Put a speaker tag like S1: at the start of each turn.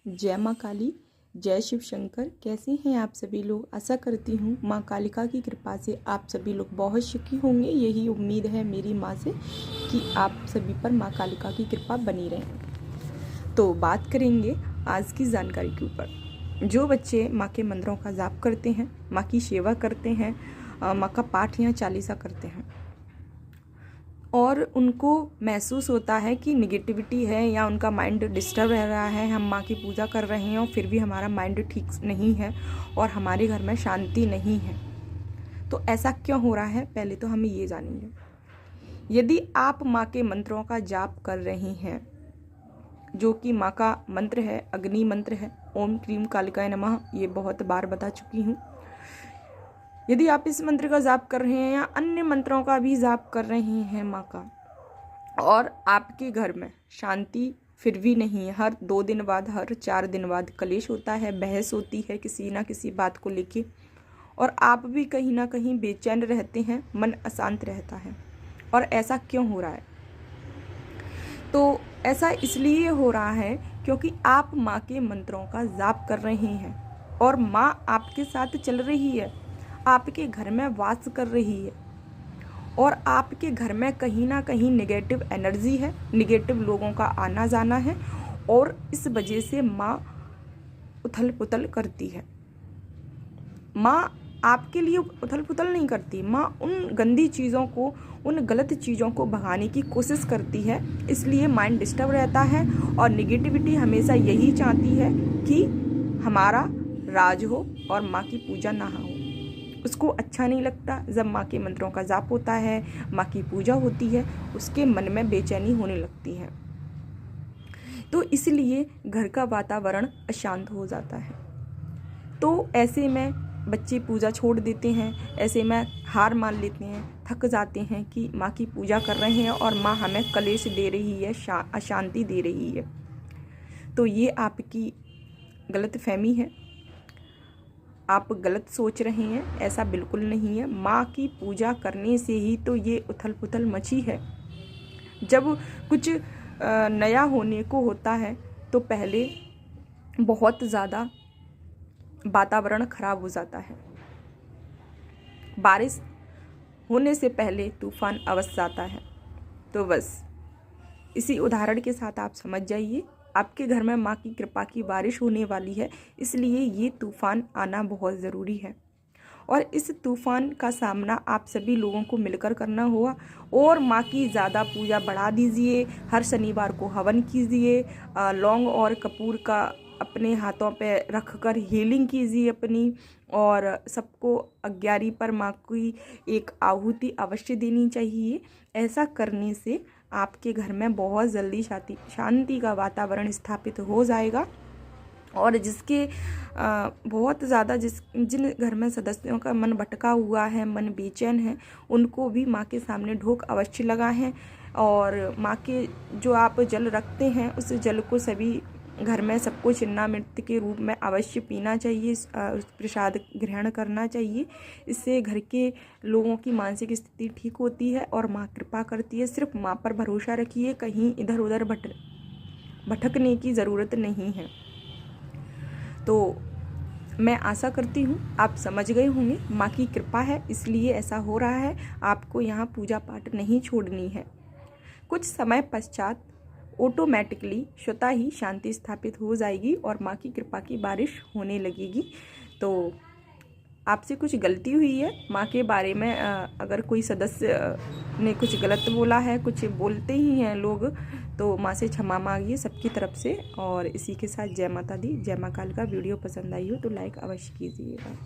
S1: जय माँ काली, जय शिव शंकर। कैसे हैं आप सभी लोग? आशा करती हूँ माँ कालिका की कृपा से आप सभी लोग बहुत सुखी होंगे। यही उम्मीद है मेरी माँ से कि आप सभी पर माँ कालिका की कृपा बनी रहे। तो बात करेंगे आज की जानकारी के ऊपर। जो बच्चे माँ के मंत्रों का जाप करते हैं, माँ की सेवा करते हैं, माँ का पाठ या चालीसा करते हैं और उनको महसूस होता है कि निगेटिविटी है या उनका माइंड डिस्टर्ब रह रहा है, हम माँ की पूजा कर रहे हैं और फिर भी हमारा माइंड ठीक नहीं है और हमारे घर में शांति नहीं है, तो ऐसा क्यों हो रहा है? पहले तो हम ये जानेंगे। यदि आप माँ के मंत्रों का जाप कर रहे हैं, जो कि माँ का मंत्र है, अग्नि मंत्र है, ओम क्रीम कालिकाय नमः, ये बहुत बार बता चुकी हूँ। यदि आप इस मंत्र का जाप कर रहे हैं या अन्य मंत्रों का भी जाप कर रहे हैं माँ का, और आपके घर में शांति फिर भी नहीं है, हर 2 दिन बाद, हर 4 दिन बाद कलेश होता है, बहस होती है किसी ना किसी बात को लेके, और आप भी कहीं ना कहीं बेचैन रहते हैं, मन अशांत रहता है, और ऐसा क्यों हो रहा है? तो ऐसा इसलिए हो रहा है क्योंकि आप माँ के मंत्रों का जाप कर रहे हैं और माँ आपके साथ चल रही है, आपके घर में वास कर रही है, और आपके घर में कहीं ना कहीं नेगेटिव एनर्जी है, नेगेटिव लोगों का आना जाना है, और इस वजह से माँ उथल पुथल करती है। माँ आपके लिए उथल पुथल नहीं करती, माँ उन गंदी चीज़ों को, उन गलत चीज़ों को भगाने की कोशिश करती है। इसलिए माइंड डिस्टर्ब रहता है और नेगेटिविटी हमेशा यही चाहती है कि हमारा राज हो और माँ की पूजा ना हो। उसको अच्छा नहीं लगता जब माँ के मंत्रों का जाप होता है, माँ की पूजा होती है, उसके मन में बेचैनी होने लगती है। तो इसलिए घर का वातावरण अशांत हो जाता है। तो ऐसे में बच्चे पूजा छोड़ देते हैं, ऐसे में हार मान लेते हैं, थक जाते हैं कि माँ की पूजा कर रहे हैं और माँ हमें कलेश दे रही है, अशांति दे रही है। तो ये आपकी गलत फहमी है, आप गलत सोच रहे हैं, ऐसा बिल्कुल नहीं है। माँ की पूजा करने से ही तो ये उथल पुथल मची है। जब कुछ नया होने को होता है तो पहले बहुत ज़्यादा वातावरण खराब हो जाता है। बारिश होने से पहले तूफान अवश्य आता है। तो बस इसी उदाहरण के साथ आप समझ जाइए, आपके घर में माँ की कृपा की बारिश होने वाली है, इसलिए ये तूफान आना बहुत ज़रूरी है। और इस तूफान का सामना आप सभी लोगों को मिलकर करना होगा। और माँ की ज़्यादा पूजा बढ़ा दीजिए, हर शनिवार को हवन कीजिए, लौंग और कपूर का अपने हाथों पे रखकर हीलिंग कीजिए अपनी, और सबको 11 पर माँ की एक आहुति अवश्य देनी चाहिए। ऐसा करने से आपके घर में बहुत जल्दी शांति का वातावरण स्थापित हो जाएगा। और जिसके बहुत ज़्यादा जिन घर में सदस्यों का मन भटका हुआ है, मन बेचैन है, उनको भी माँ के सामने ढोक अवश्य लगाएं। और माँ के जो आप जल रखते हैं, उस जल को सभी घर में सबको चिन्नामृत के रूप में अवश्य पीना चाहिए, प्रसाद ग्रहण करना चाहिए। इससे घर के लोगों की मानसिक स्थिति ठीक होती है और माँ कृपा करती है। सिर्फ माँ पर भरोसा रखिए, कहीं इधर उधर भटकने की ज़रूरत नहीं है। तो मैं आशा करती हूँ आप समझ गए होंगे, माँ की कृपा है इसलिए ऐसा हो रहा है। आपको यहाँ पूजा पाठ नहीं छोड़नी है। कुछ समय पश्चात ऑटोमेटिकली स्वतः ही शांति स्थापित हो जाएगी और माँ की कृपा की बारिश होने लगेगी। तो आपसे कुछ गलती हुई है माँ के बारे में, अगर कोई सदस्य ने कुछ गलत बोला है, कुछ बोलते ही हैं लोग, तो माँ से क्षमा मांगिए सबकी तरफ से। और इसी के साथ जय माता दी, जय माँ कालिका। वीडियो पसंद आई हो तो लाइक अवश्य कीजिएगा।